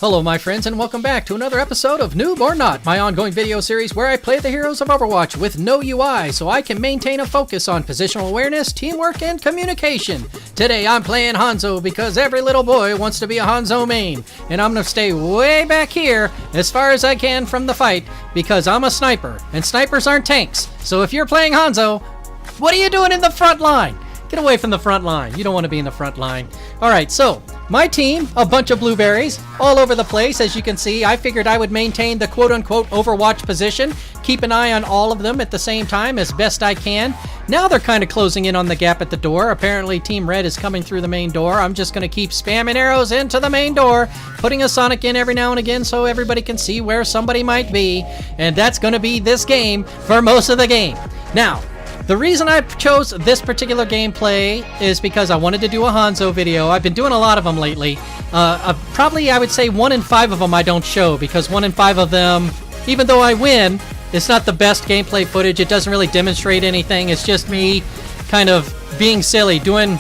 Hello my friends and welcome back to another episode of Noob or Not, my ongoing video series where I play the heroes of Overwatch with no UI so I can maintain a focus on positional awareness, teamwork, and communication. Today I'm playing Hanzo because every little boy wants to be a Hanzo main, and I'm going to stay way back here as far as I can from the fight because I'm a sniper, and snipers aren't tanks. So if you're playing Hanzo, what are you doing in the front line? Get away from the front line. You don't want to be in the front line. Alright, so my team, a bunch of blueberries all over the place. As you can see, I figured I would maintain the quote-unquote Overwatch position, keep an eye on all of them at the same time as best I can. Now they're kind of closing in on the gap at the door. Apparently Team Red is coming through the main door. I'm just going to keep spamming arrows into the main door, putting a Sonic in every now and again so everybody can see where somebody might be. And that's going to be this game for most of the game. Now, the reason I chose this particular gameplay is because I wanted to do a Hanzo video. I've been doing a lot of them lately. Probably, I would say 1 in 5 of them I don't show because 1 in 5 of them, even though I win, it's not the best gameplay footage. It doesn't really demonstrate anything. It's just me kind of being silly, doing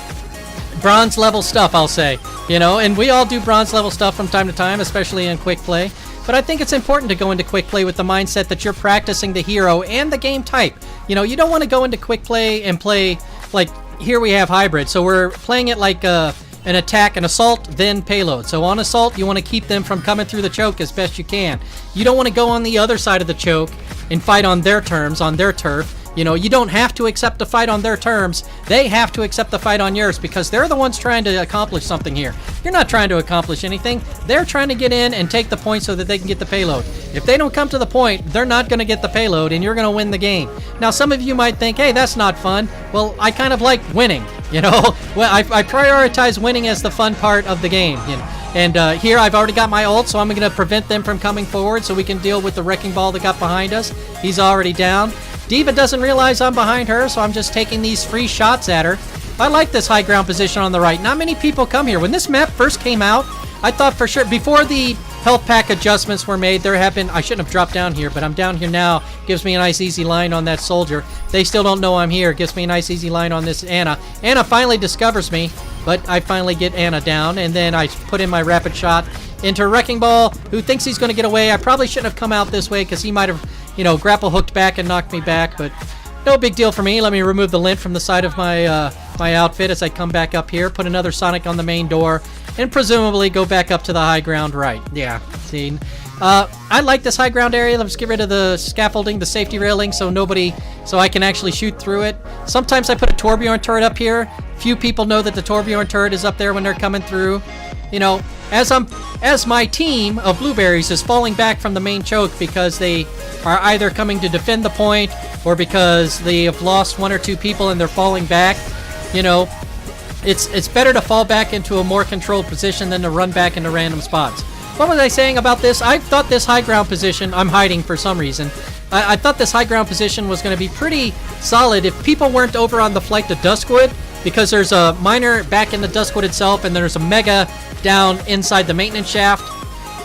bronze level stuff, I'll say. You know, and we all do bronze level stuff from time to time, especially in quick play. But I think it's important to go into quick play with the mindset that you're practicing the hero and the game type. You know, you don't want to go into quick play and play, like, here we have hybrid. So we're playing it like an attack, an assault, then payload. So on assault, you want to keep them from coming through the choke as best you can. You don't want to go on the other side of the choke and fight on their terms, on their turf. You know, you don't have to accept the fight on their terms. They have to accept the fight on yours because they're the ones trying to accomplish something here. You're not trying to accomplish anything. They're trying to get in and take the point so that they can get the payload. If they don't come to the point, they're not going to get the payload and you're going to win the game. Now, some of you might think, hey, that's not fun. Well, I kind of like winning, you know. Well, I prioritize winning as the fun part of the game, you know? And here I've already got my ult, so I'm going to prevent them from coming forward so we can deal with the wrecking ball that got behind us. He's already down. D.Va doesn't realize I'm behind her, so I'm just taking these free shots at her. I like this high ground position on the right. Not many people come here. When this map first came out, I thought for sure, before the health pack adjustments were made, there have been, I shouldn't have dropped down here, but I'm down here now. Gives me a nice easy line on that soldier. They still don't know I'm here. Gives me a nice easy line on this Anna. Anna finally discovers me, but I finally get Anna down, and then I put in my rapid shot into Wrecking Ball, who thinks he's going to get away. I probably shouldn't have come out this way because he might have, you know, grapple hooked back and knocked me back, but no big deal for me. Let me remove the lint from the side of my my outfit as I come back up here, put another Sonic on the main door, and presumably go back up to the high ground right. Yeah, see. I like this high ground area. Let's get rid of the scaffolding, the safety railing, so I can actually shoot through it. Sometimes I put a Torbjorn turret up here. Few people know that the Torbjorn turret is up there when they're coming through. You know, as my team of blueberries is falling back from the main choke because they are either coming to defend the point or because they have lost 1 or 2 people and they're falling back, you know, it's better to fall back into a more controlled position than to run back into random spots. What was I saying about this? I thought this high ground position, I'm hiding for some reason. I thought this high ground position was going to be pretty solid if people weren't over on the flight to Duskwood, because there's a miner back in the Duskwood itself and there's a mega down inside the maintenance shaft.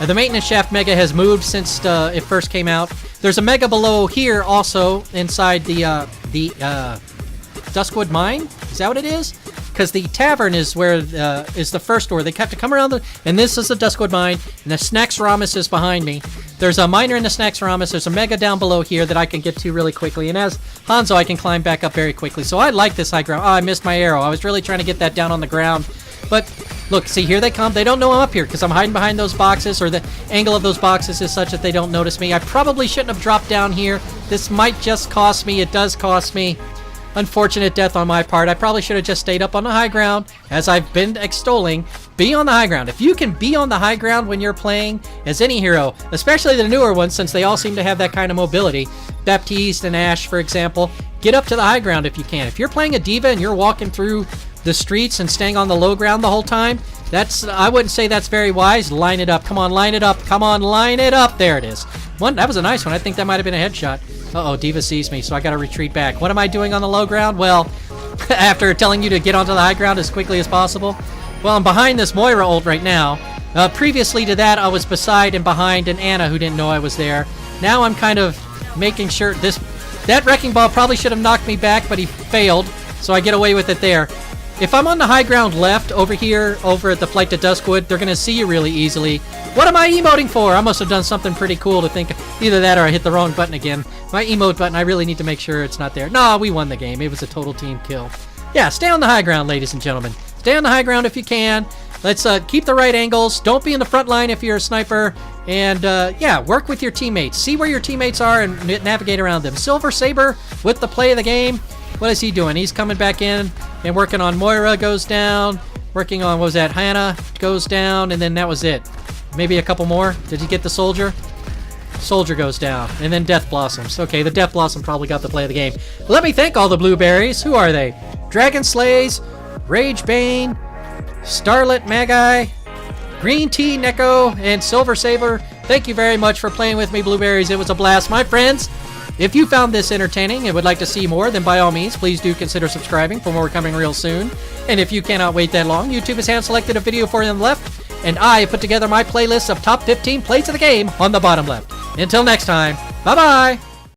The maintenance shaft mega has moved since it first came out. There's a mega below here also inside the Duskwood mine. Is that what it is? Because the tavern is where is the first door. They have to come around and this is the Duskwood mine, and the Snacks Ramus is behind me. There's a miner in the Snacks Ramus. There's a mega down below here that I can get to really quickly, and as Hanzo, I can climb back up very quickly. So I like this high ground. Oh, I missed my arrow. I was really trying to get that down on the ground, but look, see, here they come. They don't know I'm up here because I'm hiding behind those boxes, or the angle of those boxes is such that they don't notice me. I probably shouldn't have dropped down here. This might just cost me. It does cost me. Unfortunate death on my part. I probably should have just stayed up on the high ground, as I've been extolling. Be on the high ground. If you can be on the high ground when you're playing as any hero, especially the newer ones, since they all seem to have that kind of mobility, Baptiste and Ashe, for example, get up to the high ground if you can. If you're playing a D.Va and you're walking through the streets and staying on the low ground the whole time, I wouldn't say that's very wise. Line it up. Come on, line it up. Come on, line it up. There it is. That was a nice one. I think that might have been a headshot. Uh-oh, D.Va sees me, so I gotta retreat back. What am I doing on the low ground? Well, after telling you to get onto the high ground as quickly as possible, well, I'm behind this Moira ult right now. Previously to that, I was beside and behind an Anna who didn't know I was there. Now I'm kind of making sure that wrecking ball probably should have knocked me back, but he failed, so I get away with it there. If I'm on the high ground left over here, over at the Flight to Duskwood, they're going to see you really easily. What am I emoting for? I must have done something pretty cool to think either that or I hit the wrong button again. My emote button, I really need to make sure it's not there. No, we won the game. It was a total team kill. Yeah, stay on the high ground, ladies and gentlemen. Stay on the high ground if you can. Let's keep the right angles. Don't be in the front line if you're a sniper. And, yeah, work with your teammates. See where your teammates are and navigate around them. Silver Saber with the play of the game. What is he doing? He's coming back in and working on Moira goes down. Working on, what was that? Hannah goes down, and then that was it. Maybe a couple more. Did he get the soldier? Soldier goes down, and then Death Blossoms. Okay, the Death Blossom probably got the play of the game. Let me thank all the blueberries. Who are they? Dragon Slays, Rage Bane, Starlit Magi, Green Tea Neko, and Silver Saber. Thank you very much for playing with me, blueberries. It was a blast. My friends, if you found this entertaining and would like to see more, then by all means, please do consider subscribing for more coming real soon. And if you cannot wait that long, YouTube has hand-selected a video for you on the left, and I have put together my playlist of top 15 plays of the game on the bottom left. Until next time, bye-bye!